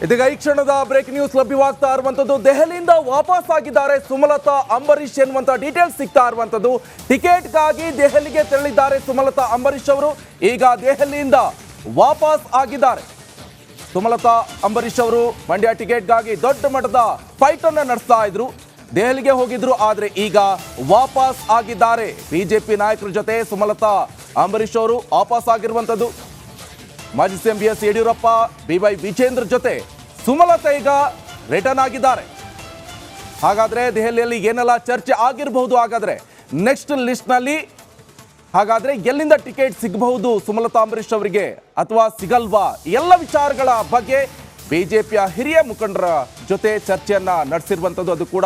ಇದೀಗ ಈ ಕ್ಷಣದ ಬ್ರೇಕ್ ನ್ಯೂಸ್ ಲಭ್ಯವಾಗ್ತಾ ಇರುವಂತದ್ದು. ದೆಹಲಿಯಿಂದ ವಾಪಸ್ ಆಗಿದ್ದಾರೆ ಸುಮಲತಾ ಅಂಬರೀಶ್ ಎನ್ನುವಂತ ಡೀಟೇಲ್ಸ್ ಸಿಗ್ತಾ ಇರುವಂತದ್ದು. ಟಿಕೆಟ್ಗಾಗಿ ದೆಹಲಿಗೆ ತೆರಳಿದ್ದಾರೆ ಸುಮಲತಾ ಅಂಬರೀಶ್ ಅವರು. ಈಗ ದೆಹಲಿಯಿಂದ ವಾಪಸ್ ಆಗಿದ್ದಾರೆ ಸುಮಲತಾ ಅಂಬರೀಶ್ ಅವರು. ಮಂಡ್ಯ ಟಿಕೆಟ್ಗಾಗಿ ದೊಡ್ಡ ಮಟ್ಟದ ಫೈಟ್ ಅನ್ನು ನಡೆಸ್ತಾ ಇದ್ರು. ದೆಹಲಿಗೆ ಹೋಗಿದ್ರು, ಆದ್ರೆ ಈಗ ವಾಪಸ್ ಆಗಿದ್ದಾರೆ. ಬಿಜೆಪಿ ನಾಯಕರ ಜೊತೆ ಸುಮಲತಾ ಅಂಬರೀಶ್ ಅವರು ವಾಪಸ್ ಆಗಿರುವಂತದ್ದು. ಮಾಜಿ CM B S Yediyurappa, B Y. Vijayendra ಜೊತೆ ಸುಮಲತಾ ಈಗ ರಿಟರ್ನ್ ಆಗಿದ್ದಾರೆ. ಹಾಗಾದ್ರೆ ದೆಹಲಿಯಲ್ಲಿ ಏನೆಲ್ಲ ಚರ್ಚೆ ಆಗಿರಬಹುದು? ಹಾಗಾದ್ರೆ ನೆಕ್ಸ್ಟ್ ಲಿಸ್ಟ್ ನಲ್ಲಿ ಹಾಗಾದ್ರೆ ಎಲ್ಲಿಂದ ಟಿಕೆಟ್ ಸಿಗಬಹುದು ಸುಮಲತಾ ಅಂಬರೀಶ್ ಅವರಿಗೆ ಅಥವಾ ಸಿಗಲ್ವಾ? ಎಲ್ಲ ವಿಚಾರಗಳ ಬಗ್ಗೆ ಬಿಜೆಪಿಯ ಹಿರಿಯ ಮುಖಂಡರ ಜೊತೆ ಚರ್ಚೆಯನ್ನ ನಡೆಸಿರುವಂಥದ್ದು. ಅದು ಕೂಡ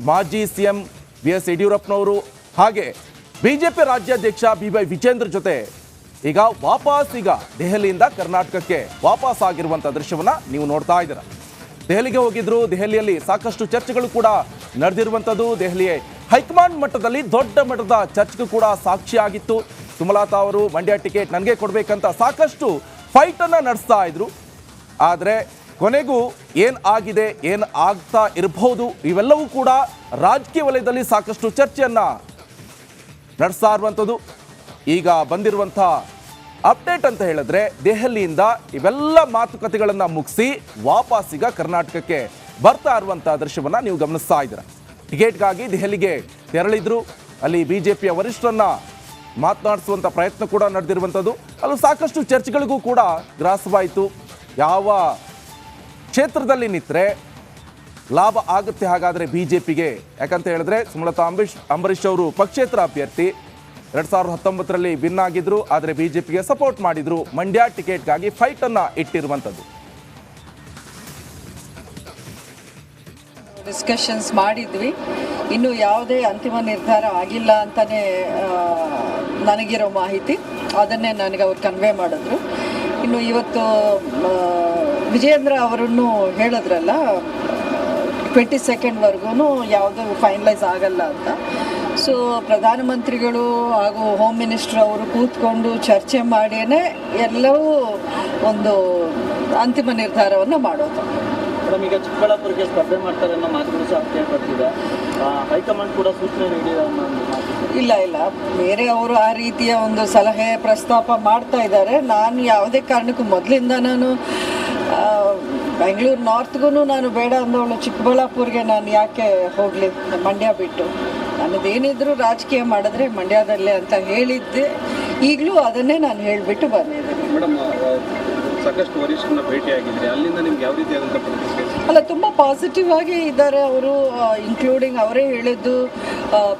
ಮಾಜಿ ಸಿಎಂ ಬಿ ಎಸ್ ಯಡಿಯೂರಪ್ಪನವರು ಹಾಗೆ ಬಿಜೆಪಿ ರಾಜ್ಯಾಧ್ಯಕ್ಷ ಬಿ.ವೈ. ವಿಜೇಂದ್ರ ಜೊತೆ ಈಗ ದೆಹಲಿಯಿಂದ ಕರ್ನಾಟಕಕ್ಕೆ ವಾಪಸ್ ಆಗಿರುವಂಥ ದೃಶ್ಯವನ್ನ ನೀವು ನೋಡ್ತಾ ಇದ್ದೀರಾ. ದೆಹಲಿಗೆ ಹೋಗಿದ್ರು. ದೆಹಲಿಯಲ್ಲಿ ಸಾಕಷ್ಟು ಚರ್ಚೆಗಳು ಕೂಡ ನಡೆದಿರುವಂಥದ್ದು. ದೆಹಲಿಯ ಹೈಕಮಾಂಡ್ ಮಟ್ಟದಲ್ಲಿ ದೊಡ್ಡ ಮಟ್ಟದ ಚರ್ಚೆಗೂ ಕೂಡ ಸಾಕ್ಷಿಯಾಗಿತ್ತು. ಸುಮಲತಾ ಅವರು ಮಂಡ್ಯ ಟಿಕೆಟ್ ನನಗೆ ಕೊಡಬೇಕಂತ ಸಾಕಷ್ಟು ಫೈಟ್ ಅನ್ನ ನಡೆಸ್ತಾ ಇದ್ರು. ಆದರೆ ಕೊನೆಗೂ ಏನು ಆಗಿದೆ, ಏನು ಆಗ್ತಾ ಇರಬಹುದು, ಇವೆಲ್ಲವೂ ಕೂಡ ರಾಜಕೀಯ ವಲಯದಲ್ಲಿ ಸಾಕಷ್ಟು ಚರ್ಚೆಯನ್ನ ನಡೆಸ್ತಾ ಇರುವಂಥದ್ದು. ಈಗ ಬಂದಿರುವಂಥ ಅಪ್ಡೇಟ್ ಅಂತ ಹೇಳಿದ್ರೆ ದೆಹಲಿಯಿಂದ ಇವೆಲ್ಲ ಮಾತುಕತೆಗಳನ್ನು ಮುಗಿಸಿ ವಾಪಸ್ ಈಗ ಕರ್ನಾಟಕಕ್ಕೆ ಬರ್ತಾ ಇರುವಂಥ ದೃಶ್ಯವನ್ನ ನೀವು ಗಮನಿಸ್ತಾ ಇದ್ದೀರಾ. ಟಿಕೆಟ್ಗಾಗಿ ದೆಹಲಿಗೆ ತೆರಳಿದ್ರು. ಅಲ್ಲಿ ಬಿಜೆಪಿಯ ವರಿಷ್ಠರನ್ನ ಮಾತನಾಡಿಸುವಂಥ ಪ್ರಯತ್ನ ಕೂಡ ನಡೆದಿರುವಂಥದ್ದು. ಅಲ್ಲೂ ಸಾಕಷ್ಟು ಚರ್ಚೆಗಳಿಗೂ ಕೂಡ ಗ್ರಾಸವಾಯಿತು. ಯಾವ ಕ್ಷೇತ್ರದಲ್ಲಿ ನಿಂತರೆ ಲಾಭ ಆಗುತ್ತೆ ಹಾಗಾದರೆ ಬಿಜೆಪಿಗೆ? ಯಾಕಂತ ಹೇಳಿದ್ರೆ ಸುಮಲತಾ ಅಂಬರೀಶ್ ಅವರು ಪಕ್ಷೇತರ ಅಭ್ಯರ್ಥಿ. 2019ರಲ್ಲಿ ವಿನ್ ಆಗಿದ್ರು, ಆದರೆ ಬಿಜೆಪಿಗೆ ಸಪೋರ್ಟ್ ಮಾಡಿದ್ರು. ಮಂಡ್ಯ ಟಿಕೆಟ್ಗಾಗಿ ಫೈಟ್ ಅನ್ನ ಇಟ್ಟಿರುವಂಥದ್ದು. ಡಿಸ್ಕಷನ್ಸ್ ಮಾಡಿದ್ವಿ. ಇನ್ನು ಯಾವುದೇ ಅಂತಿಮ ನಿರ್ಧಾರ ಆಗಿಲ್ಲ ಅಂತಾನೆ ನನಗಿರೋ ಮಾಹಿತಿ. ಅದನ್ನೇ ನನಗೆ ಅವ್ರು ಕನ್ವೆ ಮಾಡಿದ್ರು. ಇನ್ನು ಇವತ್ತು ವಿಜೇಂದ್ರ ಅವರನ್ನು ಹೇಳಿದ್ರಲ್ಲ 22nd ಯಾವುದೂ ಫೈನಲೈಸ್ ಆಗಲ್ಲ ಅಂತ. ಸೊ ಪ್ರಧಾನಮಂತ್ರಿಗಳು ಹಾಗೂ ಹೋಮ್ ಮಿನಿಸ್ಟರ್ ಅವರು ಕೂತ್ಕೊಂಡು ಚರ್ಚೆ ಮಾಡಿಯೇ ಎಲ್ಲವೂ ಒಂದು ಅಂತಿಮ ನಿರ್ಧಾರವನ್ನು ಮಾಡೋದು. ಮೇಡಮ್, ಈಗ ಚಿಕ್ಕಬಳ್ಳಾಪುರಕ್ಕೆ ಸ್ಪರ್ಧೆ ಮಾಡ್ತಾರೆ ಅನ್ನೋ ಮಾತುಗಳು ಸಹ ಕೇಳ್ಬರ್ತಿದೆ. ಹೈಕಮಾಂಡ್ ಕೂಡ ಸೂಚನೆ ನೀಡಿದೆ. ಇಲ್ಲ, ಬೇರೆ ಅವರು ಆ ರೀತಿಯ ಒಂದು ಸಲಹೆ ಪ್ರಸ್ತಾಪ ಮಾಡ್ತಾ ಇದ್ದಾರೆ. ನಾನು ಯಾವುದೇ ಕಾರಣಕ್ಕೂ ಮೊದಲಿಂದ ನಾನು ಬೆಂಗಳೂರು ನಾರ್ತ್ಗೂ ನಾನು ಬೇಡ ಅಂದವಳು. ಚಿಕ್ಕಬಳ್ಳಾಪುರ್ಗೆ ನಾನು ಯಾಕೆ ಹೋಗಲಿ ಮಂಡ್ಯ ಬಿಟ್ಟು? ನನ್ನದೇನಿದ್ರು ರಾಜಕೀಯ ಮಾಡಿದ್ರೆ ಮಂಡ್ಯದಲ್ಲೇ ಅಂತ ಹೇಳಿದ್ದೆ. ಈಗಲೂ ಅದನ್ನೇ ನಾನು ಹೇಳಿಬಿಟ್ಟು ಬಂದಿದ್ದೀನಿ. ಮೇಡಮ್, ಸಾಕಷ್ಟು ವರಿಷ್ಠರನ್ನ ಭೇಟಿಯಾಗಿದ್ರೆ ಅಲ್ಲಿಂದ ನಿಮ್ಗೆ ಯಾವ ರೀತಿಯಾದಂಥ ಪ್ರತಿಕ್ರಿಯೆ? ಅಲ್ಲ, ತುಂಬ ಪಾಸಿಟಿವ್ ಆಗಿ ಇದ್ದಾರೆ ಅವರು. ಇನ್ಕ್ಲೂಡಿಂಗ್ ಅವರೇ ಹೇಳಿದ್ದು,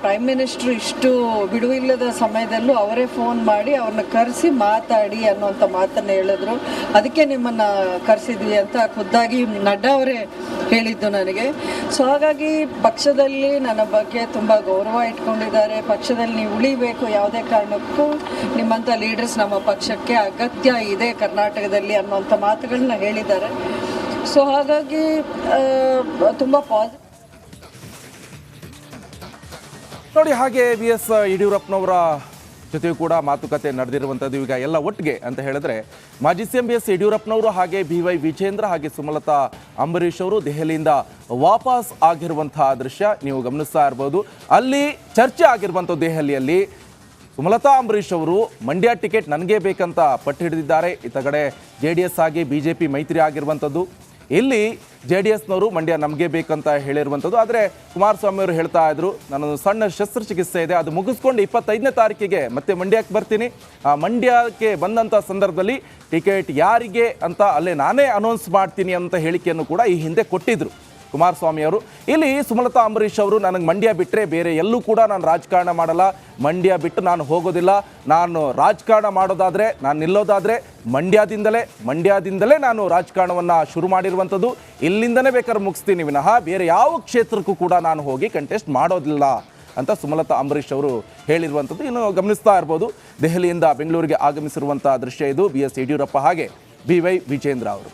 ಪ್ರೈಮ್ ಮಿನಿಸ್ಟ್ರು ಇಷ್ಟು ಬಿಡುವಿಲ್ಲದ ಸಮಯದಲ್ಲೂ ಅವರೇ ಫೋನ್ ಮಾಡಿ ಅವ್ರನ್ನ ಕರೆಸಿ ಮಾತಾಡಿ ಅನ್ನೋಂಥ ಮಾತನ್ನು ಹೇಳಿದ್ರು. ಅದಕ್ಕೆ ನಿಮ್ಮನ್ನು ಕರೆಸಿದ್ವಿ ಅಂತ ಖುದ್ದಾಗಿ ನಡ್ಡಾ ಅವರೇ ಹೇಳಿದ್ದು ನನಗೆ. ಸೊ ಹಾಗಾಗಿ ಪಕ್ಷದಲ್ಲಿ ನನ್ನ ಬಗ್ಗೆ ತುಂಬ ಗೌರವ ಇಟ್ಕೊಂಡಿದ್ದಾರೆ. ಪಕ್ಷದಲ್ಲಿ ನೀವು ಉಳಿಬೇಕು, ಯಾವುದೇ ಕಾರಣಕ್ಕೂ ನಿಮ್ಮಂಥ ಲೀಡರ್ಸ್ ನಮ್ಮ ಪಕ್ಷಕ್ಕೆ ಅಗತ್ಯ ಇದೆ ಕರ್ನಾಟಕದಲ್ಲಿ ಅನ್ನೋಂಥ ಮಾತುಗಳನ್ನ ಹೇಳಿದ್ದಾರೆ. ಸೊ ಹಾಗಾಗಿ ತುಂಬ ಪಾಸಿಟಿವ್ ನೋಡಿ. ಹಾಗೆ ಬಿ ಎಸ್ ಯಡಿಯೂರಪ್ಪನವರ ಜೊತೆಯೂ ಕೂಡ ಮಾತುಕತೆ ನಡೆದಿರುವಂಥದ್ದು. ಈಗ ಎಲ್ಲ ಒಟ್ಟಿಗೆ ಅಂತ ಹೇಳಿದ್ರೆ ಮಾಜಿ ಸಿಎಂ ಬಿ ಎಸ್ ಯಡಿಯೂರಪ್ಪನವರು ಹಾಗೆ ಬಿ.ವೈ. ವಿಜೇಂದ್ರ ಹಾಗೆ ಸುಮಲತಾ ಅಂಬರೀಶ್ ಅವರು ದೆಹಲಿಯಿಂದ ವಾಪಸ್ ಆಗಿರುವಂತಹ ದೃಶ್ಯ ನೀವು ಗಮನಿಸ್ತಾ ಇರ್ಬೋದು. ಅಲ್ಲಿ ಚರ್ಚೆ ಆಗಿರುವಂಥದ್ದು ದೆಹಲಿಯಲ್ಲಿ ಸುಮಲತಾ ಅಂಬರೀಶ್ ಅವರು ಮಂಡ್ಯ ಟಿಕೆಟ್ ನನಗೇ ಬೇಕಂತ ಪಟ್ಟು ಹಿಡಿದಿದ್ದಾರೆ. ಇತ್ತ ಕಡೆ JDS ಆಗಿ ಬಿಜೆಪಿ ಮೈತ್ರಿ ಆಗಿರುವಂಥದ್ದು. ಇಲ್ಲಿ JDSನವರು ಮಂಡ್ಯ ನಮಗೆ ಬೇಕಂತ ಹೇಳಿರುವಂಥದ್ದು. ಆದರೆ ಕುಮಾರಸ್ವಾಮಿ ಅವರು ಹೇಳ್ತಾ ಇದ್ರು, ನಾನೊಂದು ಸಣ್ಣ ಶಸ್ತ್ರಚಿಕಿತ್ಸೆ ಇದೆ, ಅದು ಮುಗಿಸ್ಕೊಂಡು 25ನೇ ತಾರೀಕಿಗೆ ಮತ್ತೆ ಮಂಡ್ಯಕ್ಕೆ ಬರ್ತೀನಿ. ಆ ಮಂಡ್ಯಕ್ಕೆ ಬಂದಂಥ ಸಂದರ್ಭದಲ್ಲಿ ಟಿಕೆಟ್ ಯಾರಿಗೆ ಅಂತ ಅಲ್ಲೇ ನಾನೇ ಅನೌನ್ಸ್ ಮಾಡ್ತೀನಿ ಅಂತ ಹೇಳಿಕೆಯನ್ನು ಕೂಡ ಈ ಹಿಂದೆ ಕೊಟ್ಟಿದ್ರು ಕುಮಾರಸ್ವಾಮಿ ಅವರು. ಇಲ್ಲಿ ಸುಮಲತಾ ಅಂಬರೀಶ್ ಅವರು ನನಗೆ ಮಂಡ್ಯ ಬಿಟ್ಟರೆ ಬೇರೆ ಎಲ್ಲೂ ಕೂಡ ನಾನು ರಾಜಕಾರಣ ಮಾಡಲ್ಲ, ಮಂಡ್ಯ ಬಿಟ್ಟು ನಾನು ಹೋಗೋದಿಲ್ಲ, ನಾನು ರಾಜಕಾರಣ ಮಾಡೋದಾದರೆ, ನಾನು ನಿಲ್ಲೋದಾದರೆ ಮಂಡ್ಯದಿಂದಲೇ ನಾನು ರಾಜಕಾರಣವನ್ನು ಶುರು ಮಾಡಿರುವಂಥದ್ದು. ಇಲ್ಲಿಂದನೇ ಬೇಕಾದ್ರೆ ಮುಗಿಸ್ತೀನಿ ವಿನಃ ಬೇರೆ ಯಾವ ಕ್ಷೇತ್ರಕ್ಕೂ ಕೂಡ ನಾನು ಹೋಗಿ ಕಂಟೆಸ್ಟ್ ಮಾಡೋದಿಲ್ಲ ಅಂತ ಸುಮಲತಾ ಅಂಬರೀಶ್ ಅವರು ಹೇಳಿರುವಂಥದ್ದು. ಇನ್ನು ಗಮನಿಸ್ತಾ ಇರ್ಬೋದು, ದೆಹಲಿಯಿಂದ ಬೆಂಗಳೂರಿಗೆ ಆಗಮಿಸಿರುವಂಥ ದೃಶ್ಯ ಇದು. ಬಿ ಎಸ್ ಯಡಿಯೂರಪ್ಪ ಹಾಗೆ ಬಿ.ವೈ. ವಿಜೇಂದ್ರ ಅವರು.